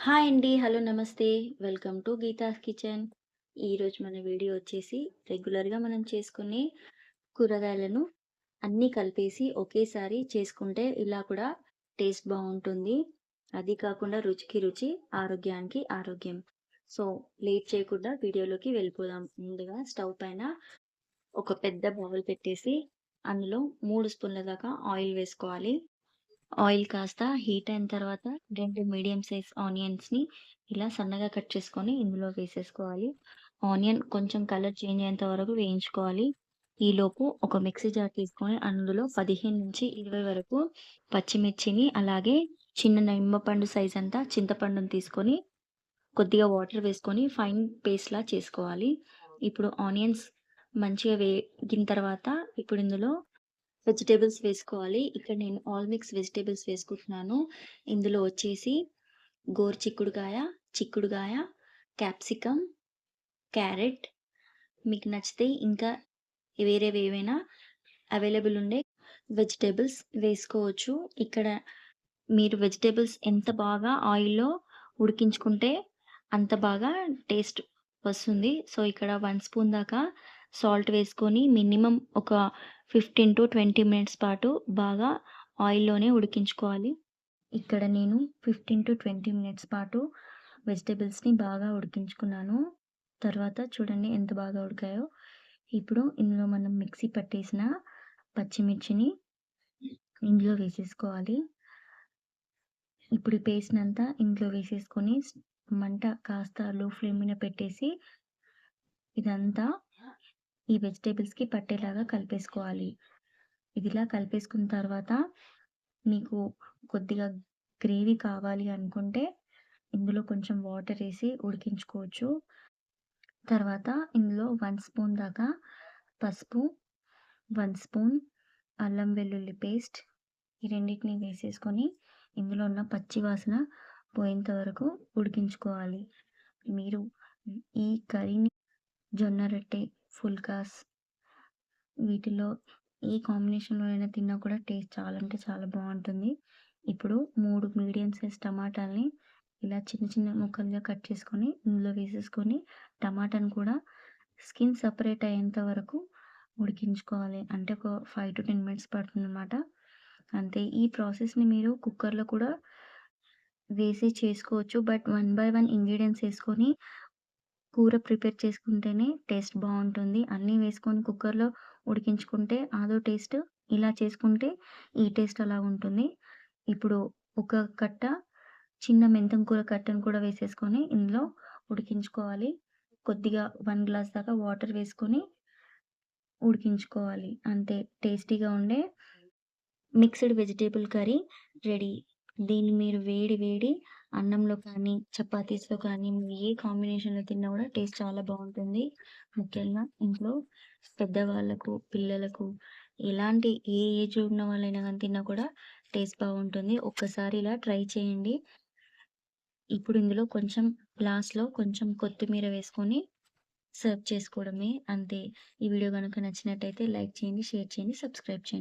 Hi అండి. Hello! నమస్తే. Welcome to Geeta's kitchen. ఈరోజు మన వీడియో వచ్చేసి రెగ్యులర్‌గా మనం చేసుకునే కూరగాయలను అన్నీ కలిపేసి ఒకేసారి చేసుకుంటే ఇలా కూడా టేస్ట్ బావుంటుంది. అది కాకుండా రుచికి రుచి, ఆరోగ్యానికి ఆరోగ్యం. సో, లేట్ చేయకుండా వీడియోలోకి వెళ్ళిపోదాం. ముందుగా స్టవ్ పైన ఒక పెద్ద బౌల్ పెట్టేసి అందులో 3 స్పూన్ల దాకా ఆయిల్ వేసుకోవాలి. ఆయిల్ కాస్త హీట్ అయిన తర్వాత 2 మీడియం సైజ్ ఆనియన్స్‌ని ఇలా సన్నగా కట్ చేసుకొని ఇందులో వేసేసుకోవాలి. ఆనియన్ కొంచెం కలర్ చేంజ్ అయ్యేంత వరకు వేయించుకోవాలి. ఈలోపు ఒక మిక్సీ జార్ తీసుకొని అందులో 15-20 వరకు పచ్చిమిర్చిని, అలాగే చిన్న నిమ్మపండు సైజ్ అంతా చింతపండుని తీసుకొని కొద్దిగా వాటర్ వేసుకొని ఫైన్ పేస్ట్‌లా చేసుకోవాలి. ఇప్పుడు ఆనియన్స్ మంచిగా వేగిన తర్వాత ఇప్పుడు ఇందులో వెజిటబుల్స్ వేసుకోవాలి. ఇక్కడ నేను ఆల్ మిక్స్ వెజిటబుల్స్ వేసుకుంటున్నాను. ఇందులో వచ్చేసి గోరుచిక్కుడుకాయ, చిక్కుడుగాయ, క్యాప్సికమ్, క్యారెట్, మీకు నచ్చితే ఇంకా వేరేవేవైనా అవైలబుల్ ఉండే వెజిటబుల్స్ వేసుకోవచ్చు. ఇక్కడ మీరు వెజిటబుల్స్ ఎంత బాగా ఆయిల్‌లో ఉడికించుకుంటే అంత బాగా టేస్ట్ వస్తుంది. సో, ఇక్కడ 1 స్పూన్ దాకా సాల్ట్ వేసుకొని మినిమమ్ ఒక 15-20 మినిట్స్ పాటు బాగా ఆయిల్‌లోనే ఉడికించుకోవాలి. ఇక్కడ నేను 15-20 మినిట్స్ పాటు వెజిటబుల్స్‌ని బాగా ఉడికించుకున్నాను. తర్వాత చూడండి ఎంత బాగా ఉడికాయో. ఇప్పుడు ఇందులో మనం మిక్సీ పట్టేసిన పచ్చిమిర్చిని ఇందులో వేసేసుకోవాలి. ఇప్పుడు ఈ పేస్ట్‌నంతా ఇందులో వేసేసుకొని మంట కాస్త లో ఫ్లేమ్ మీద పెట్టేసి ఇదంతా ఈ వెజిటబుల్స్‌కి పట్టేలాగా కలిపేసుకోవాలి. ఇదిలా కలిపేసుకున్న తర్వాత మీకు కొద్దిగా గ్రేవీ కావాలి అనుకుంటే ఇందులో కొంచెం వాటరేసి ఉడికించుకోవచ్చు. తర్వాత ఇందులో 1 స్పూన్ దాకా పసుపు, 1 స్పూన్ అల్లం వెల్లుల్లి పేస్ట్ ఈ రెండిటిని వేసేసుకొని ఇందులో ఉన్న పచ్చి వాసన పోయేంత వరకు ఉడికించుకోవాలి. మీరు ఈ కర్రీని జొన్న రొట్టె, ఫుల్కాస్ వీటిలో ఏ కాంబినేషన్‌లో అయినా తిన్నా కూడా టేస్ట్ చాలా అంటే చాలా బావుంటుంది. ఇప్పుడు 3 మీడియం సైజ్ టమాటాల్ని ఇలా చిన్న చిన్న ముక్కలుగా కట్ చేసుకొని ఇందులో వేసేసుకొని టమాటాని కూడా స్కిన్ సెపరేట్ అయ్యేంత వరకు ఉడికించుకోవాలి. అంటే ఒక 5-10 మినిట్స్ పడుతుందనమాట. అంతే. ఈ ప్రాసెస్‌ని మీరు కుక్కర్‌లో కూడా వేసి చేసుకోవచ్చు. But one by one ingredients ఏసుకొని కూర ప్రిపేర్ చేసుకుంటేనే టేస్ట్ బావుంటుంది. అన్నీ వేసుకొని కుక్కర్‌లో ఉడికించుకుంటే అదో టేస్ట్. ఇలా చేసుకుంటే ఈ టేస్ట్ అలా ఉంటుంది. ఇప్పుడు ఒక కట్ట చిన్న మెంతం కూర కట్టను కూడా వేసేసుకొని ఇందులో ఉడికించుకోవాలి. కొద్దిగా 1 గ్లాస్ దాకా వాటర్ వేసుకొని ఉడికించుకోవాలి. అంతే టేస్టీగా ఉండే మిక్స్‌డ్ వెజిటబుల్ కర్రీ రెడీ. దీన్ని మీరు వేడి వేడి అన్నంలో కానీ, చపాతీస్‌లో కానీ మీరు ఏ కాంబినేషన్‌లో తిన్నా కూడా టేస్ట్ చాలా బావుంటుంది. ముఖ్యంగా ఇంట్లో పెద్దవాళ్ళకు, పిల్లలకు ఎలాంటి ఏ ఏజ్ ఉన్న వాళ్ళైనా గాని తిన్నా కూడా టేస్ట్ బావుంటుంది. ఒక్కసారి ఇలా ట్రై చేయండి. ఇప్పుడు ఇందులో కొంచెం లాస్ట్‌లో కొంచెం కొత్తిమీర వేసుకొని సర్వ్ చేసుకోవడమే అంతే. ఈ వీడియో గనుక నచ్చినట్టయితే లైక్ చేయండి, షేర్ చేయండి, సబ్స్క్రైబ్ చేయండి.